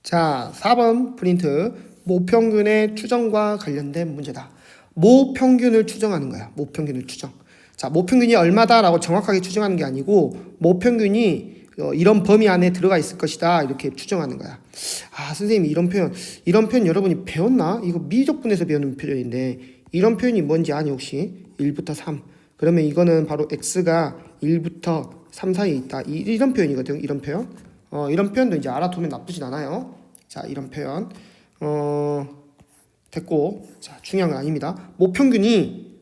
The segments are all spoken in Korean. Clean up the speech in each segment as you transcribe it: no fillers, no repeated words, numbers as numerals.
자, 4번 프린트. 모평균의 추정과 관련된 문제다. 모평균을 추정하는 거야. 모평균을 추정. 자, 모평균이 얼마다라고 정확하게 추정하는 게 아니고 모평균이 이런 범위 안에 들어가 있을 것이다 이렇게 추정하는 거야. 아, 선생님 이런 표현 여러분이 배웠나? 이거 미적분에서 배우는 표현인데 이런 표현이 뭔지 아니 혹시? 1부터 3. 그러면 이거는 바로 x가 1부터 3 사이에 있다. 이런 표현이거든. 이런 표현. 이런 표현도 이제 알아두면 나쁘진 않아요. 자, 이런 표현. 됐고. 자, 중요한 건 아닙니다. 모평균이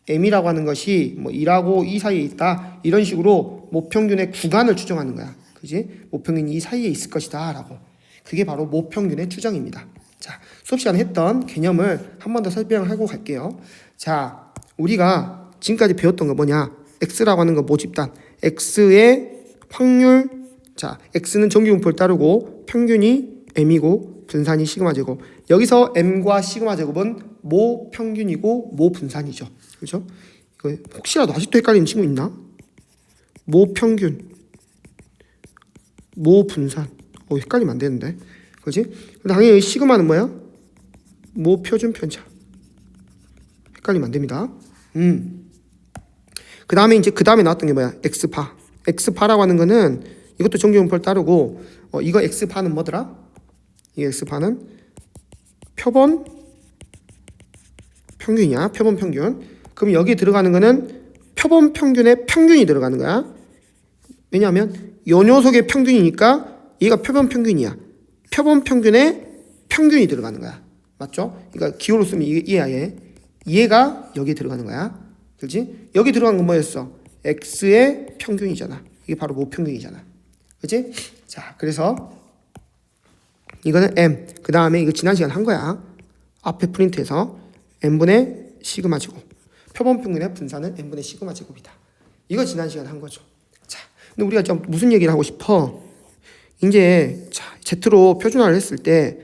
m이라고 하는 것이 뭐 2하고 2 사이에 있다. 이런 식으로 모평균의 구간을 추정하는 거야. 그지? 모평균이 이 사이에 있을 것이다. 라고. 그게 바로 모평균의 추정입니다. 자, 수업 시간에 했던 개념을 한 번 더 설명하고 갈게요. 자, 우리가 지금까지 배웠던 거 뭐냐? x라고 하는 거 모집단. x의 확률. 자, x는 정규분포를 따르고 평균이 m이고 분산이 시그마 제곱. 여기서 m과 시그마 제곱은 모평균이고 모분산이죠. 그렇죠? 이거 혹시라도 아직도 헷갈리는 친구 있나? 모평균, 모분산. 헷갈리면 안 되는데. 그렇지? 당연히 시그마는 뭐야? 모표준 편차. 헷갈리면 안 됩니다. 그 다음에 나왔던 게 뭐야? x파. x파라고 하는 거는 이것도 정규분포를 따르고 이거 x파는 뭐더라? 이 x파는 표본 평균이야. 표본 평균. 그럼 여기에 들어가는 거는 표본 평균의 평균이 들어가는 거야. 왜냐하면 요 녀석의 평균이니까 얘가 표본 평균이야. 표본 평균의 평균이 들어가는 거야. 맞죠? 그러니까 기호로 쓰면 얘야 얘. 얘가 여기에 들어가는 거야. 그렇지? 여기 들어간 건 뭐였어? x의 평균이잖아. 이게 바로 모평균이잖아. 그렇지? 자, 그래서 이거는 m. 그 다음에 이거 지난 시간 한 거야. 앞에 프린트에서 m분의 시그마 제곱. 표본 평균의 분산은 m분의 시그마 제곱이다. 이거 지난 시간 한 거죠. 자, 근데 우리가 좀 무슨 얘기를 하고 싶어? 이제 자, Z로 표준화를 했을 때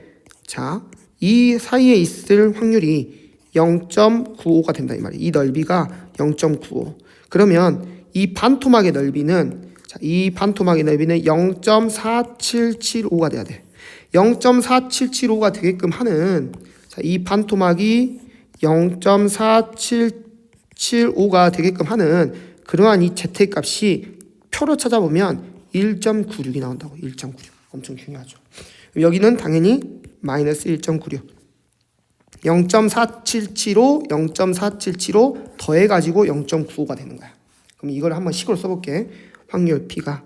자, 이 사이에 있을 확률이 0.95가 된다 이 말이에요. 이 넓이가 0.95. 그러면 이 반토막의 넓이는 자, 이 반토막의 넓이는 0.4775가 돼야 돼. 0.4775가 되게끔 하는 자, 이 반토막이 0.4775가 되게끔 하는 그러한 이 z의 값이 표로 찾아보면 1.96이 나온다고. 1.96. 엄청 중요하죠. 여기는 당연히 마이너스 1.96. 0.4775, 0.4775 더해가지고 0.95가 되는 거야. 그럼 이걸 한번 식으로 써볼게. 확률 P가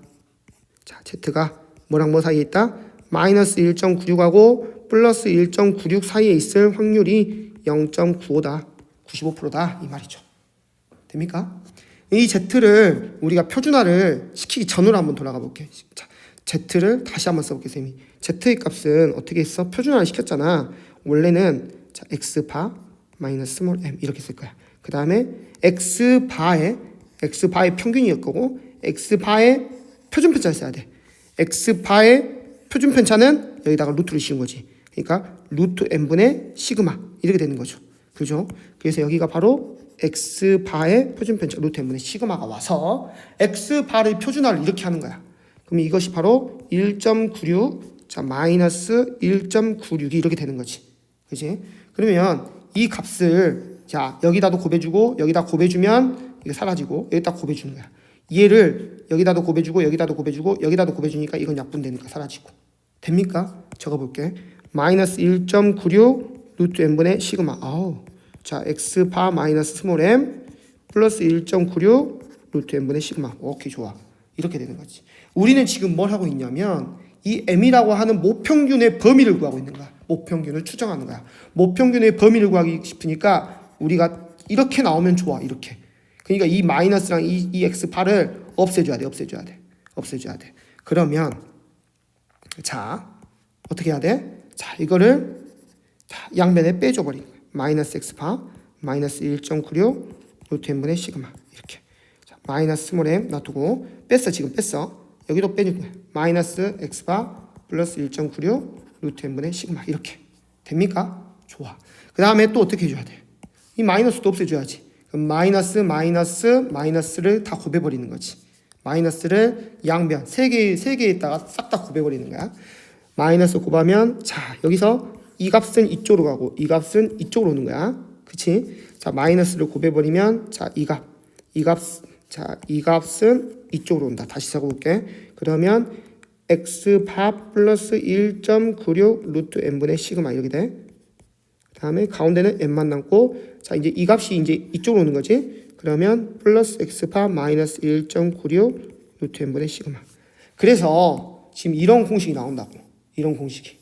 자 Z가 뭐랑 뭐 사이에 있다? 마이너스 1.96하고 플러스 1.96 사이에 있을 확률이 0.95다. 95%다. 이 말이죠. 됩니까? 이 Z를 우리가 표준화를 시키기 전으로 한번 돌아가 볼게. 자, Z를 다시 한번 써볼게, 쌤이. Z의 값은 어떻게 했어? 표준화를 시켰잖아. 원래는 자, X바 마이너스 스몰 m 이렇게 쓸 거야. 그 다음에 X바의 평균이었 거고 X바의 표준편차를 써야 돼. X바의 표준편차는 여기다가 루트를 씌운 거지. 그러니까 루트 m분의 시그마 이렇게 되는 거죠. 그죠? 그래서 여기가 바로 X바의 표준편차 루트 m분의 시그마가 와서 X바의 표준화를 이렇게 하는 거야. 그럼 이것이 바로 1.96 자 마이너스 1.96이 이렇게 되는 거지. 그지? 그러면 이 값을 자 여기다도 곱해주고 여기다 곱해주면 이게 사라지고 여기다 곱해주는 거야. 얘를 여기다도 곱해주고 여기다도 곱해주고 여기다도 곱해주니까 이건 약분되니까 사라지고. 됩니까? 적어볼게. 마이너스 1.96 루트 m분의 시그마. 자 x바 마이너스 스몰 m 플러스 1.96 루트 m분의 시그마. 오케이 좋아. 이렇게 되는 거지. 우리는 지금 뭘 하고 있냐면 이 m이라고 하는 모평균의 범위를 구하고 있는 거야. 모평균을 추정하는 거야. 모평균의 범위를 구하기 싶으니까 우리가 이렇게 나오면 좋아. 이렇게. 그러니까 이 마이너스랑 이 x파를 없애줘야 돼. 없애줘야 돼. 그러면 자 어떻게 해야 돼? 자 이거를 자, 양변에 빼줘버리는 거야. 마이너스 x파 마이너스 1.96 루트 m분의 시그마 이렇게. 자, 마이너스 스몰 m 놔두고 지금 뺐어. 여기도 빼줄 거야. 마이너스 x파 플러스 1.96 루트 m분의 시그마 이렇게. 됩니까? 좋아. 그 다음에 또 어떻게 해줘야 돼? 이 마이너스도 없애줘야지. 그럼 마이너스를 다 곱해버리는 거지. 마이너스를 양변 세 개에다가 싹 다 곱해버리는 거야. 마이너스 곱하면 자 여기서 이 값은 이쪽으로 가고 이 값은 이쪽으로 오는 거야. 그치? 자 마이너스를 곱해버리면 자 이 값은 이쪽으로 온다. 다시 적어볼게. 그러면 x바 플러스 1.96 루트 n분의 시그마 이렇게 돼. 그 다음에 가운데는 n만 남고 자 이제 이 값이 이제 이쪽으로 오는 거지. 그러면 플러스 x바 마이너스 1.96 루트 n분의 시그마. 그래서 지금 이런 공식이 나온다고. 이런 공식이.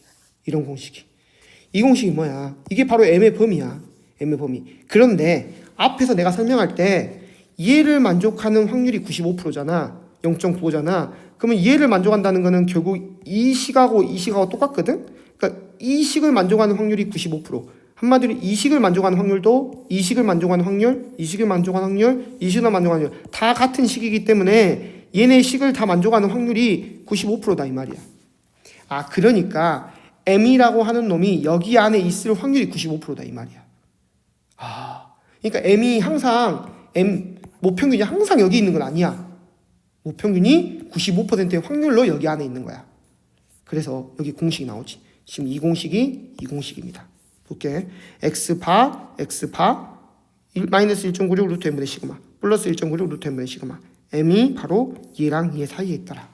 이 공식이 뭐야? 이게 바로 m의 범위야. m의 범위. 그런데 앞에서 내가 설명할 때 얘를 만족하는 확률이 95%잖아. 0.95잖아. 그러면 얘를 만족한다는 거는 결국 이 식하고 똑같거든? 그러니까 이 식을 만족하는 확률이 95%. 한마디로 이 식을 만족하는 확률도 이 식을 만족하는 확률, 이 식을 만족하는 확률, 이 식을 만족하는 확률 다 같은 식이기 때문에 얘네 식을 다 만족하는 확률이 95%다 이 말이야. 아 그러니까 m이라고 하는 놈이 여기 안에 있을 확률이 95%다 이 말이야. 아 그러니까 m이 항상 모평균이 항상 여기 있는 건 아니야. 모평균이 95%의 확률로 여기 안에 있는 거야. 그래서 여기 공식이 나오지. 지금 이 공식입니다. 볼게. x바 마이너스 1.96 루트 n분의 시그마 플러스 1.96 루트 n분의 시그마 m이 바로 얘랑 얘 사이에 있더라.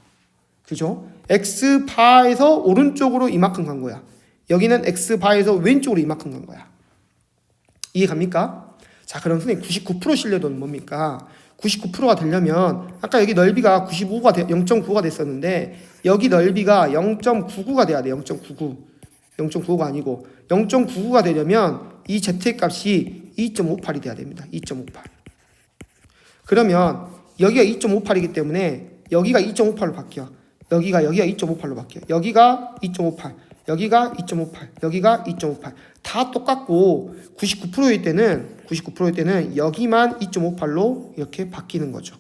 그죠? x바에서 오른쪽으로 이만큼 간 거야. 여기는 x바에서 왼쪽으로 이만큼 간 거야. 이해 갑니까? 자 그럼 선생님 99% 신뢰도는 뭡니까? 99%가 되려면 아까 여기 넓이가 0.95가 됐었는데 여기 넓이가 0.99가 돼야 돼. 0.99가 아니고 0.99가 되려면 이 z의 값이 2.58이 돼야 됩니다. 2.58. 그러면 여기가 2.58이기 때문에 여기가 2.58로 바뀌어. 여기가 2.58로 바뀌어. 여기가 2.58, 여기가 2.58, 여기가 2.58. 다 똑같고 99%일 때는 여기만 2.58로 이렇게 바뀌는 거죠.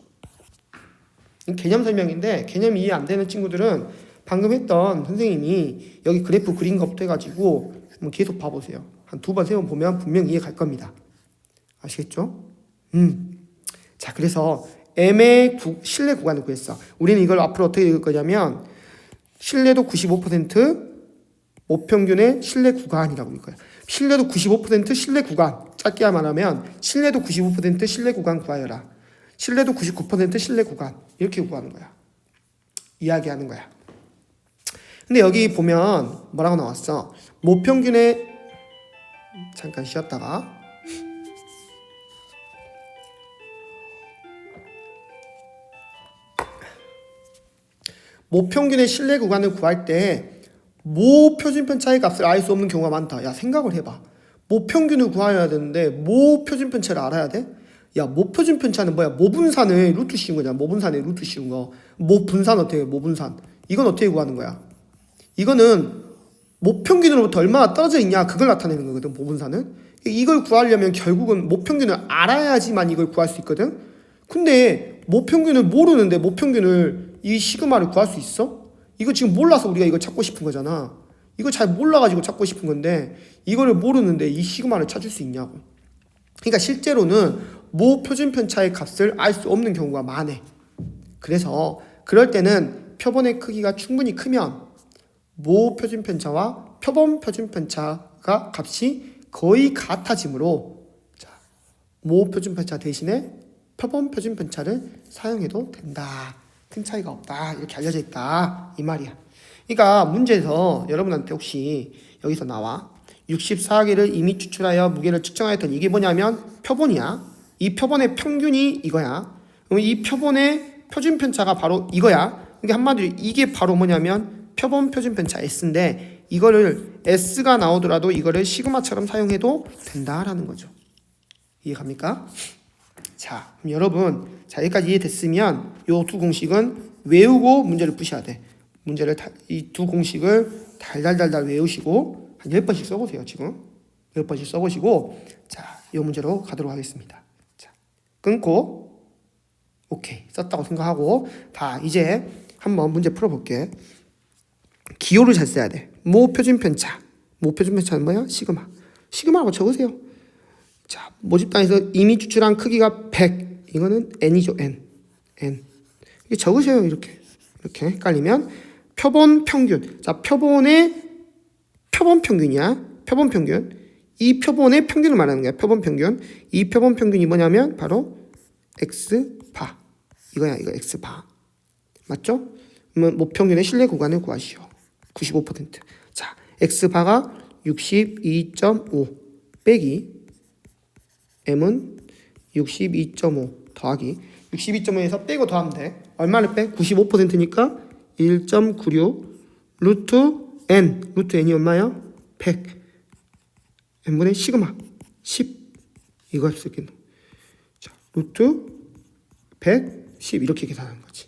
개념 설명인데 개념이 이해 안 되는 친구들은 방금 했던 선생님이 여기 그래프 그린 것부터 해가지고 한번 계속 봐보세요. 한 2번, 3번 보면 분명 이해 갈 겁니다. 아시겠죠? 자, 그래서 M의 신뢰 구간을 구했어. 우리는 이걸 앞으로 어떻게 읽을 거냐면 신뢰도 95% 모평균의 신뢰 구간이라고 읽을 거야. 신뢰도 95% 신뢰 구간. 짧게 말하면 신뢰도 95% 신뢰 구간 구하여라. 신뢰도 99% 신뢰 구간. 이렇게 구하는 거야. 이야기하는 거야. 근데 여기 보면 뭐라고 나왔어? 모평균의 잠깐 쉬었다가 모평균의 신뢰 구간을 구할 때 모표준편 차이 값을 알 수 없는 경우가 많다. 야 생각을 해봐. 모평균을 구해야 되는데 모표준편 차를 알아야 돼? 야 모표준편 차는 뭐야? 모분산을 루트 씌운 거잖아. 모분산에 루트 씌운 거. 모분산 어떻게 해? 모분산. 이건 어떻게 구하는 거야? 이거는 모평균으로부터 얼마나 떨어져 있냐 그걸 나타내는 거거든. 모분산은. 이걸 구하려면 결국은 모평균을 알아야지만 이걸 구할 수 있거든. 근데 모평균을 모르는데 모평균을 이 시그마를 구할 수 있어? 이거 지금 몰라서 우리가 이걸 찾고 싶은 거잖아. 이거 잘 몰라가지고 찾고 싶은 건데 이거를 모르는데 이 시그마를 찾을 수 있냐고. 그러니까 실제로는 모표준편차의 값을 알 수 없는 경우가 많아. 그래서 그럴 때는 표본의 크기가 충분히 크면 모표준편차와 표본표준편차가 값이 거의 같아지므로 자, 모표준편차 대신에 표본표준편차를 사용해도 된다. 큰 차이가 없다. 이렇게 알려져 있다. 이 말이야. 그러니까 문제에서 여러분한테 혹시 여기서 나와 64개를 이미 추출하여 무게를 측정하였던 이게 뭐냐면 표본이야. 이 표본의 평균이 이거야. 그럼 이 표본의 표준편차가 바로 이거야. 그러니까 한마디로 이게 바로 뭐냐면 표본 표준편차 S인데 이거를 S가 나오더라도 이거를 시그마처럼 사용해도 된다라는 거죠. 이해 갑니까? 자, 그럼 여러분, 자 여기까지 이해됐으면 요 두 공식은 외우고 문제를 푸셔야 돼. 문제를 이 두 공식을 달달달달 외우시고 한 10번씩 써보세요. 지금 10번씩 써보시고 자, 이 문제로 가도록 하겠습니다. 자, 끊고 오케이 썼다고 생각하고 다 이제 한번 문제 풀어볼게. 기호를 잘 써야 돼. 모표준편차. 모표준편차는 뭐야? 시그마. 시그마라고 적으세요. 자, 모집단에서 이미 추출한 크기가 100. 이거는 n이죠. n. 이렇게 적으세요. 이렇게 헷갈리면 표본 평균. 자, 표본의 표본 평균이야. 표본 평균. 이 표본의 평균을 말하는 거야. 표본 평균. 이 표본 평균이 뭐냐면 바로 X바. 이거야. 이거 X바. 맞죠? 그러면 모평균의 신뢰 구간을 구하시오. 95%. 자, X바가 62.5 빼기 M은 62.5 더하기 62.5에서 빼고 더하면 돼. 얼마를 빼? 95%니까 1.96 루트 N. 루트 N이 얼마야? 100. N분의 시그마 10. 이거 할 수 있겠노. 자, 루트 110 이렇게 계산하는 거지.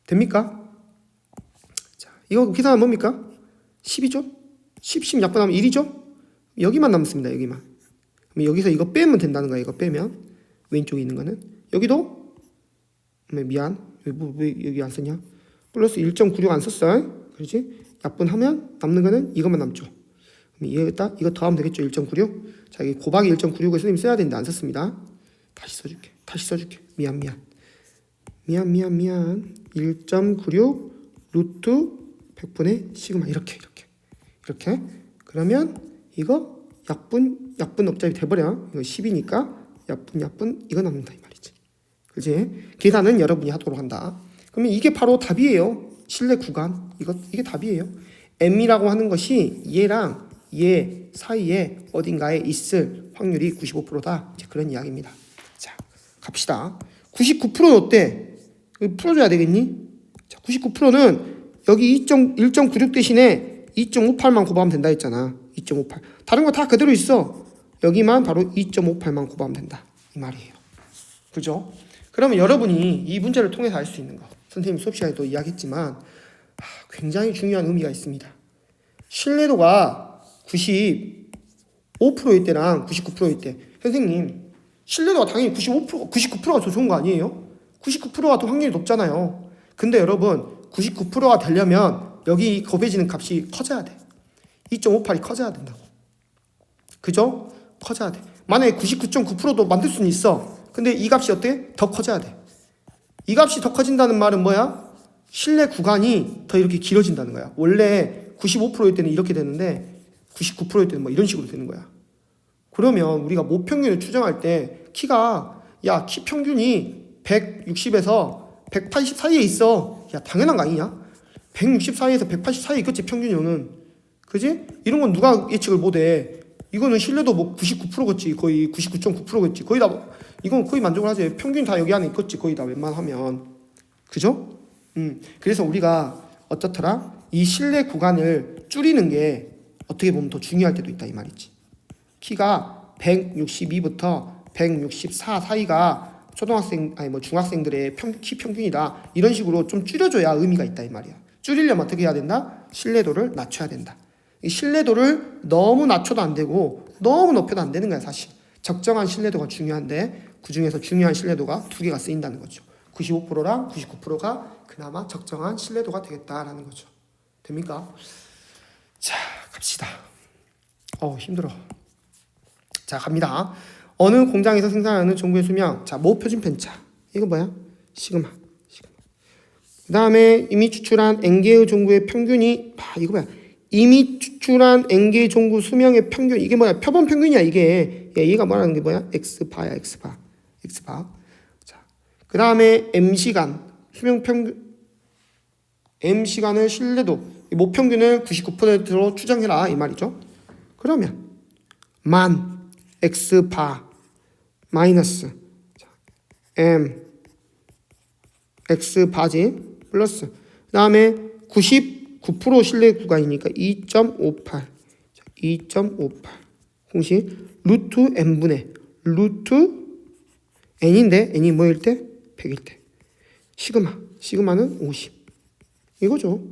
됩니까? 자, 이거 계산하면 뭡니까? 10이죠? 10 약분하면 1이죠? 여기만 남습니다. 여기만. 그럼 여기서 이거 빼면 된다는 거야. 이거 빼면 왼쪽에 있는 거는 여기도 미안. 왜 여기 안 썼냐? 플러스 1.96 안 썼어. 그렇지? 약분하면 남는 거는 이것만 남죠. 그럼 이거 더하면 되겠죠. 1.96. 자, 여기 곱하기 1.96을 선생님 써야 되는데 안 썼습니다. 다시 써줄게. 미안. 1.96 루트 100분의 시그마 이렇게. 그러면 이거 약분 업잡이 돼버려. 이거 10이니까 약분 이거 남는다 이 말이지. 그렇지? 계산은 여러분이 하도록 한다. 그러면 이게 바로 답이에요. 신뢰 구간. 이게 답이에요. M이라고 하는 것이 얘랑 얘 사이에 어딘가에 있을 확률이 95%다. 이제 그런 이야기입니다. 자, 갑시다. 99%는 어때? 풀어줘야 되겠니? 자, 99%는 여기 1.96 대신에 2.58만 곱하면 된다 했잖아. 2.58. 다른 거 다 그대로 있어. 여기만 바로 2.58만 곱하면 된다. 이 말이에요. 그죠? 그러면 여러분이 이 문제를 통해서 알 수 있는 거. 선생님 수업 시간에도 이야기했지만 굉장히 중요한 의미가 있습니다. 신뢰도가 95%일 때랑 99%일 때 선생님 신뢰도가 당연히 99%가 더 좋은 거 아니에요? 99%가 더 확률이 높잖아요. 근데 여러분 99%가 되려면 여기 곱해지는 값이 커져야 돼. 2.58이 커져야 된다고. 그죠? 커져야 돼. 만약에 99.9%도 만들 수는 있어. 근데 이 값이 어때? 더 커져야 돼. 이 값이 더 커진다는 말은 뭐야? 신뢰 구간이 더 이렇게 길어진다는 거야. 원래 95%일 때는 이렇게 되는데 99%일 때는 뭐 이런 식으로 되는 거야. 그러면 우리가 모평균을 추정할 때 키 평균이 160에서 180 사이에 있어. 야, 당연한 거 아니냐? 160 사이에서 180 사이에 있겠지, 평균이는. 그지? 이런 건 누가 예측을 못해. 이거는 신뢰도 뭐 99%겠지. 거의 99.9%겠지. 거의 다, 이건 거의 만족을 하지. 평균 다 여기 안에 있겠지. 거의 다 웬만하면. 그죠? 그래서 우리가 어떻더라? 이 신뢰 구간을 줄이는 게 어떻게 보면 더 중요할 때도 있다 이 말이지. 키가 162부터 164 사이가 중학생들의 키 평균이다. 이런 식으로 좀 줄여줘야 의미가 있다 이 말이야. 줄이려면 어떻게 해야 된다? 신뢰도를 낮춰야 된다. 이 신뢰도를 너무 낮춰도 안 되고 너무 높여도 안 되는 거야 사실. 적정한 신뢰도가 중요한데 그 중에서 중요한 신뢰도가 두 개가 쓰인다는 거죠. 95%랑 99%가 그나마 적정한 신뢰도가 되겠다라는 거죠. 됩니까? 자, 갑시다. 힘들어. 자, 갑니다. 어느 공장에서 생산하는 종구의 수명. 자, 모표준 편차. 이거 뭐야? 시그마. 그 다음에 이미 추출한 N개의 종구의 평균이 이거 뭐야? 이미 추출한 N개의 종구 수명의 평균. 이게 뭐야? 표본 평균이야 이게. 얘가 말하는 게 뭐야? X바야. X바. 자, 그 다음에 M시간. 수명 평균. M시간을 신뢰도. 모평균을 99%로 추정해라 이 말이죠. 그러면 만 X바 마이너스 M X바지 플러스 그 다음에 99% 신뢰 구간이니까 2.58 공식 루트 N분의 루트 N인데 N이 뭐일 때? 100일 때 시그마는 50 이거죠.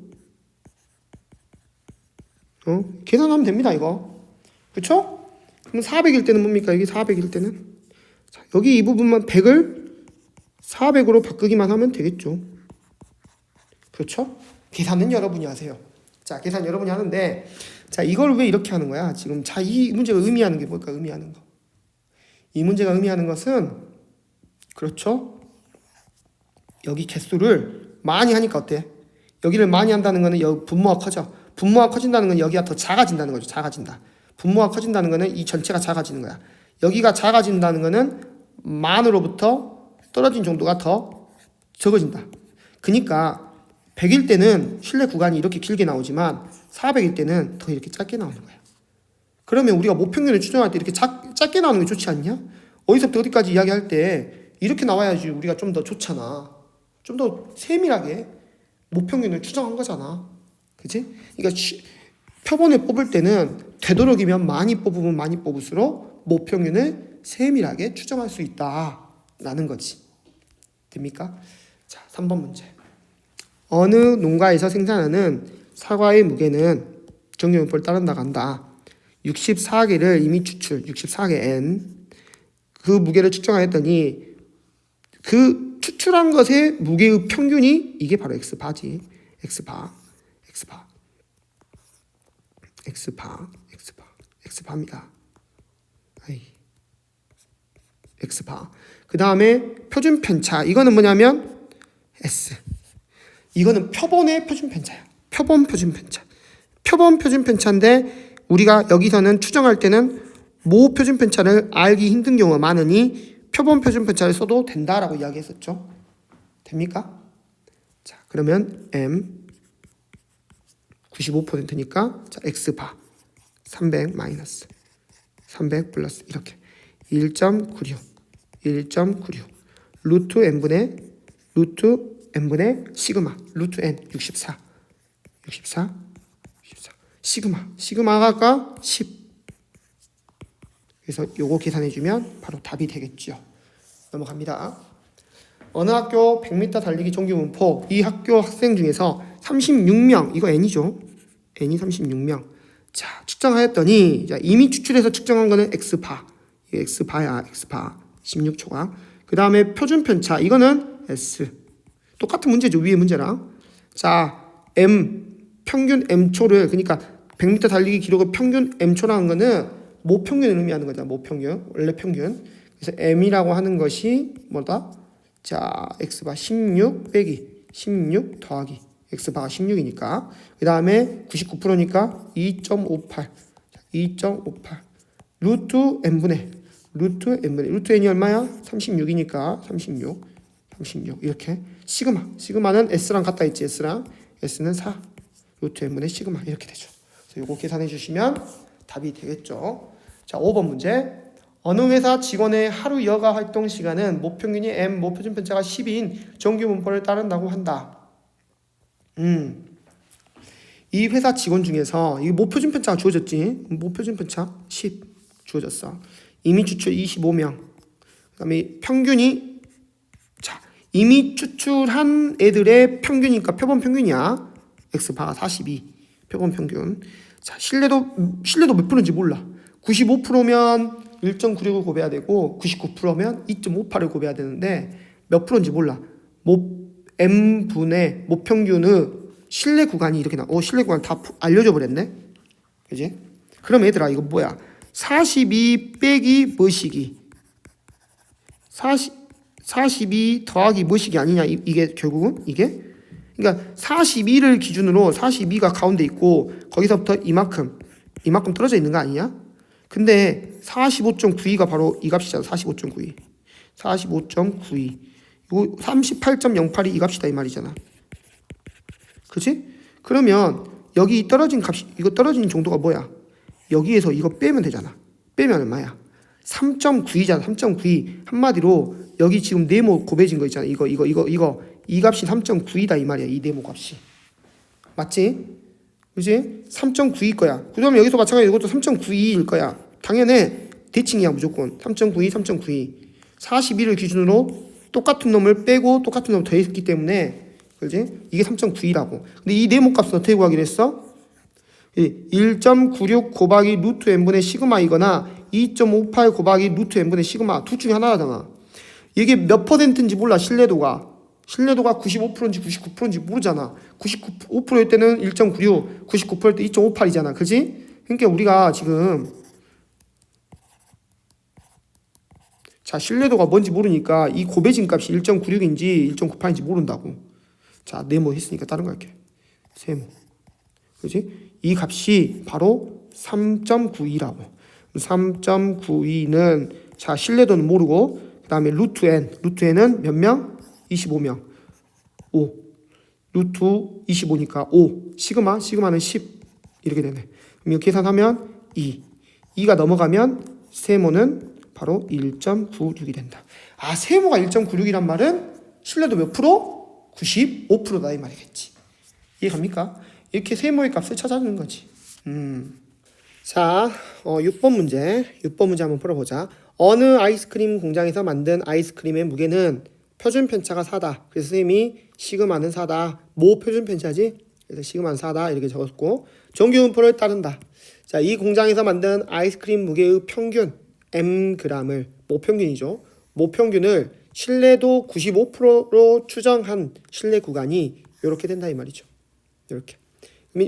계산하면 됩니다 이거. 그쵸? 그럼 400일 때는 뭡니까? 여기 400일 때는 자, 여기 이 부분만 100을 400으로 바꾸기만 하면 되겠죠. 그렇죠? 계산은 여러분이 하세요. 자, 계산 여러분이 하는데 자, 이걸 왜 이렇게 하는 거야? 지금 자, 이 문제가 의미하는 게 뭘까? 의미하는 거. 이 문제가 의미하는 것은 그렇죠? 여기 개수를 많이 하니까 어때? 여기를 많이 한다는 거는 여기 분모가 커져. 분모가 커진다는 건 여기가 더 작아진다는 거죠. 작아진다. 분모가 커진다는 거는 이 전체가 작아지는 거야. 여기가 작아진다는 거는 만으로부터 떨어진 정도가 더 적어진다. 그러니까 100일 때는 실내 구간이 이렇게 길게 나오지만 400일 때는 더 이렇게 짧게 나오는 거야. 그러면 우리가 모평균을 추정할 때 이렇게 짧게 나오는 게 좋지 않냐? 어디서부터 어디까지 이야기할 때 이렇게 나와야지 우리가 좀 더 좋잖아. 좀 더 세밀하게 모평균을 추정한 거잖아. 그치? 그러니까 표본을 뽑을 때는 되도록이면 많이 뽑으면 많이 뽑을수록 모평균을 세밀하게 추정할 수 있다라는 거지. 됩니까? 자, 3번 문제. 어느 농가에서 생산하는 사과의 무게는 정규분포를 따른다 간다. 64개를 이미 64개 N 그 무게를 측정하였더니 그 추출한 것의 무게의 평균이 이게 바로 X바지. X바입니다. X바. 그 다음에 표준 편차. 이거는 뭐냐면 S. 이거는 표본의 표준 편차야. 표본 표준 편차. 표본 표준 편차인데 우리가 여기서는 추정할 때는 모 표준 편차를 알기 힘든 경우가 많으니 표본 표준 편차를 써도 된다라고 이야기했었죠. 됩니까? 자, 그러면 M 95%니까 자, X바 300 마이너스 300 플러스 이렇게 1.96 루트 n분의 시그마 루트 n 64 시그마가 10. 그래서 요거 계산해주면 바로 답이 되겠죠. 넘어갑니다. 어느 학교 100m 달리기 정규분포 이 학교 학생 중에서 36명 이거 n이죠. n이 36명. 자, 측정하였더니 자, 이미 추출해서 측정한 거는 X바. 이게 X바야. 16초가. 그 다음에 표준 편차 이거는 S. 똑같은 문제죠. 위에 문제랑. 자, M 평균 M초를 그러니까 100m 달리기 기록의 평균 M초라는 거는 모평균을 의미하는 거잖아. 모평균. 원래 평균. 그래서 M이라고 하는 것이 뭐다? 자, X바 16 빼기 16 더하기 X바가 16이니까 그 다음에 99%니까 2.58 루트 n분의 루트 n이 얼마야? 36이니까 36 이렇게 시그마는 S랑 같다 했지. S는 4 루트 n분의 시그마 이렇게 되죠. 그래서 이거 계산해 주시면 답이 되겠죠. 자, 5번 문제. 어느 회사 직원의 하루 여가 활동 시간은 모평균이 M, 모표준 편차가 10인 정규 분포를 따른다고 한다. 이 회사 직원 중에서 이 모표준 편차가 주어졌지. 모표준 편차 10 주어졌어. 이미 추출 25명. 그다음에 평균이 자, 이미 추출한 애들의 평균이니까 표본 평균이야. X바가 42. 표본 평균. 자, 신뢰도 몇 프로인지 몰라. 95%면 1.96을 곱해야 되고 99%면 2.58을 곱해야 되는데 몇 프로인지 몰라. M분의 모평균의 신뢰 구간이 이렇게 나와. 신뢰 구간 다 알려줘 버렸네. 그지? 그럼 얘들아 이거 뭐야? 42 빼기 뭐시기? 42 더하기 뭐시기 아니냐? 이게 결국은 이게? 그러니까 42를 기준으로 42가 가운데 있고 거기서부터 이만큼 떨어져 있는 거 아니냐? 근데 45.92가 바로 이 값이잖아. 45.92 이거 38.08이 이 값이다 이 말이잖아. 그치? 그러면 여기 떨어진 값이 이거 떨어진 정도가 뭐야? 여기에서 이거 빼면 되잖아. 빼면 얼마야? 3.9이잖아. 3.92 한마디로 여기 지금 네모 곱해진 거 있잖아. 이거 이 값이 3.9이다 이 말이야. 이 네모 값이 맞지? 그지? 3.9일 거야. 그 다음에 여기서 마찬가지로 이것도 3.92일 거야. 당연해. 대칭이야 무조건. 3.92 42를 기준으로 똑같은 놈을 빼고 똑같은 놈을 더했기 때문에 그지? 이게 3.9이라고. 근데 이 네모 값은 어떻게 구하기로 했어? 1.96 곱하기 루트 n분의 시그마이거나 2.58 곱하기 루트 n분의 시그마 둘 중에 하나잖아. 이게 몇 퍼센트인지 몰라. 신뢰도가 95%인지 99%인지 모르잖아. 95%일 때는 1.96, 99%일 때 2.58이잖아. 그지? 그러니까 우리가 지금 자, 신뢰도가 뭔지 모르니까 이 곱해진 값이 1.96인지 1.98인지 모른다고. 자, 네모 했으니까 다른 거 할게. 세모. 그지? 이 값이 바로 3.92라고. 3.92는 자 신뢰도는 모르고 그 다음에 루트 n은 몇 명? 25명. 5. 루트 25니까 5. 시그마는 10. 이렇게 되네. 그럼 이거 계산하면 2가 넘어가면 세모는 바로 1.96이 된다. 아, 세모가 1.96이란 말은 신뢰도 몇 프로? 95%다 이 말이겠지. 이해갑니까? 이렇게 세모의 값을 찾아주는 거지. 자, 6번 문제 한번 풀어보자. 어느 아이스크림 공장에서 만든 아이스크림의 무게는 표준 편차가 4다. 그래서 선생님이 시그마는 4다. 뭐 표준 편차지? 그래서 시그마는 4다 이렇게 적었고 정규분포를 따른다. 자, 이 공장에서 만든 아이스크림 무게의 평균 mg을 모평균이죠. 모평균을 신뢰도 95%로 추정한 신뢰 구간이 이렇게 된다 이 말이죠. 이렇게.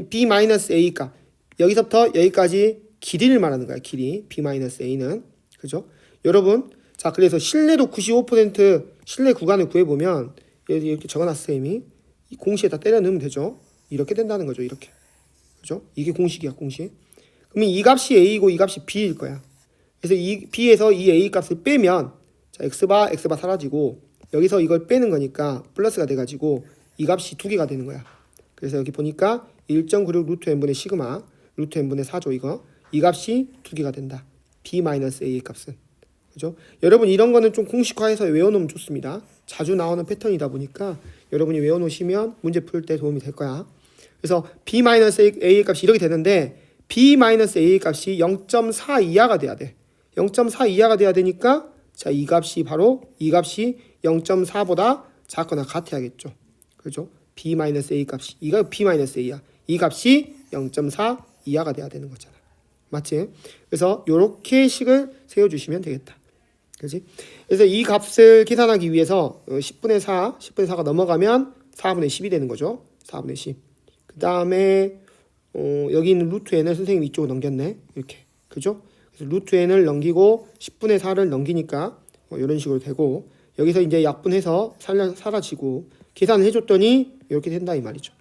B-A 값. 여기서부터 여기까지 길이를 말하는 거야. 길이. B-A는. 그죠? 여러분, 자, 그래서 신뢰도 95% 신뢰 구간을 구해보면 이렇게 적어놨어요, 이미. 이 공식에다 때려 넣으면 되죠. 이렇게 된다는 거죠, 이렇게. 그죠? 이게 공식이야, 공식. 그러면 이 값이 A이고 이 값이 B일 거야. 그래서 이 B에서 이 A 값을 빼면, 자, X바 사라지고, 여기서 이걸 빼는 거니까 플러스가 돼가지고 이 값이 2개가 되는 거야. 그래서 여기 보니까 1.96 루트 n분의 시그마, 루트 n분의 4죠, 이거. 이 값이 2개가 된다. B-A의 값은. 그죠? 여러분 이런 거는 좀 공식화해서 외워놓으면 좋습니다. 자주 나오는 패턴이다 보니까 여러분이 외워놓으시면 문제 풀 때 도움이 될 거야. 그래서 B-A의 값이 이렇게 되는데 B-A의 값이 0.4 이하가 돼야 돼. 0.4 이하가 돼야 되니까 자, 이 값이 0.4보다 작거나 같아야겠죠. 그죠? B-A 값이 이거 B-A야. 이 값이 0.4 이하가 돼야 되는 거잖아. 맞지? 그래서 요렇게 식을 세워주시면 되겠다. 그지? 그래서 이 값을 계산하기 위해서 10분의 4가 넘어가면 4분의 10이 되는 거죠. 4분의 10. 그 다음에 여기 있는 루트 n을 선생님이 이쪽으로 넘겼네. 이렇게. 그죠? 그래서 루트 n을 넘기고 10분의 4를 넘기니까 이런 식으로 되고 여기서 이제 약분해서 사라지고 계산을 해줬더니 이렇게 된다 이 말이죠.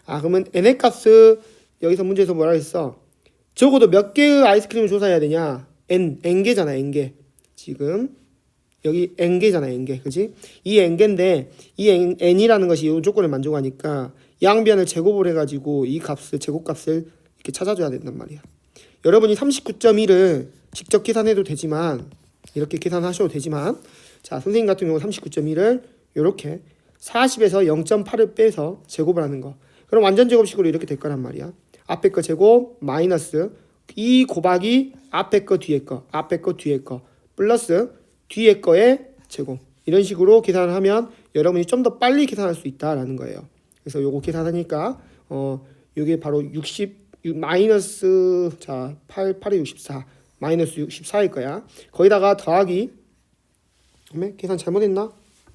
아, 그러면 n의 값을 여기서 문제에서 뭐라 했어? 적어도 몇 개의 아이스크림을 조사해야 되냐? n개잖아, n개. 지금 여기 n개잖아, n개. 그지? 이 n개인데 이 n이라는 것이 이 조건을 만족하니까 양변을 제곱을 해가지고 이 값을 제곱값을 이렇게 찾아줘야 된단 말이야. 여러분이 39.1을 직접 계산해도 되지만 이렇게 계산하셔도 되지만 자, 선생님 같은 경우 39.1을 이렇게 40에서 0.8을 빼서 제곱을 하는 거. 그럼 완전 제곱식으로 이렇게 될 거란 말이야. 앞에 거 제곱 마이너스 이 곱하기 앞에 거 뒤에 거 뒤에 거 플러스 뒤에 거의 제곱 이런 식으로 계산을 하면 여러분이 좀 더 빨리 계산할 수 있다라는 거예요. 그래서 요거 계산하니까 요게 바로 60 마이너스 자 8에 64 마이너스 64일 거야. 거기다가 더하기 계산 잘못했나?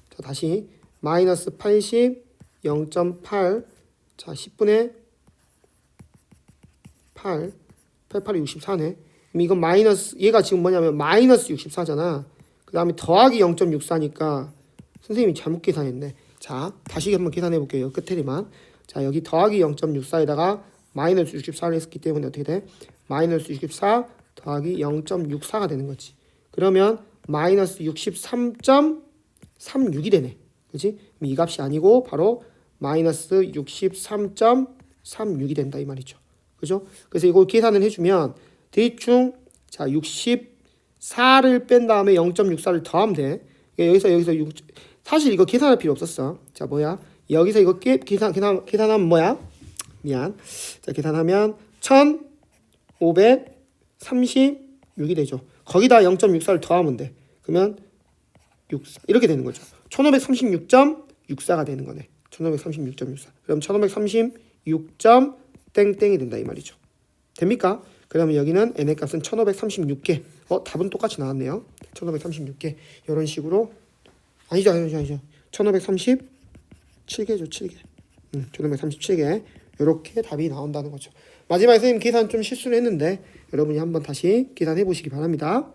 자 다시 마이너스 80 0.8 자 10분의 8 8에 64네. 그럼 이건 마이너스 얘가 지금 뭐냐면 마이너스 64잖아. 그 다음에 더하기 0.64니까 선생님이 잘못 계산했네. 자 다시 한번 계산해 볼게요. 끝에리만. 자 여기 더하기 0.64에다가 마이너스 64를 했기 때문에 어떻게 돼? 마이너스 64 더하기 0.64가 되는 거지. 그러면 마이너스 63.36이 되네. 그치? 이 값이 아니고 바로 마이너스 63.36이 된다 이 말이죠. 그죠? 그래서 이거 계산을 해주면 대충 자 64를 뺀 다음에 0.64를 더하면 돼. 여기서 사실 이거 계산할 필요 없었어. 자 뭐야? 여기서 이거 계산하면 뭐야? 미안. 자 계산하면 1536이 되죠. 거기다 0.64를 더하면 돼. 그러면 64 이렇게 되는 거죠. 1536.64가 되는 거네. 1536.64. 그럼 1536. 땡땡이 된다 이 말이죠. 됩니까? 그러면 여기는 n의 값은 1536개. 답은 똑같이 나왔네요. 1536개. 이런 식으로 아니죠. 1537개죠. 7개. 1537개. 이렇게 답이 나온다는 거죠. 마지막에 선생님 계산 좀 실수를 했는데 여러분이 한번 다시 계산해 보시기 바랍니다.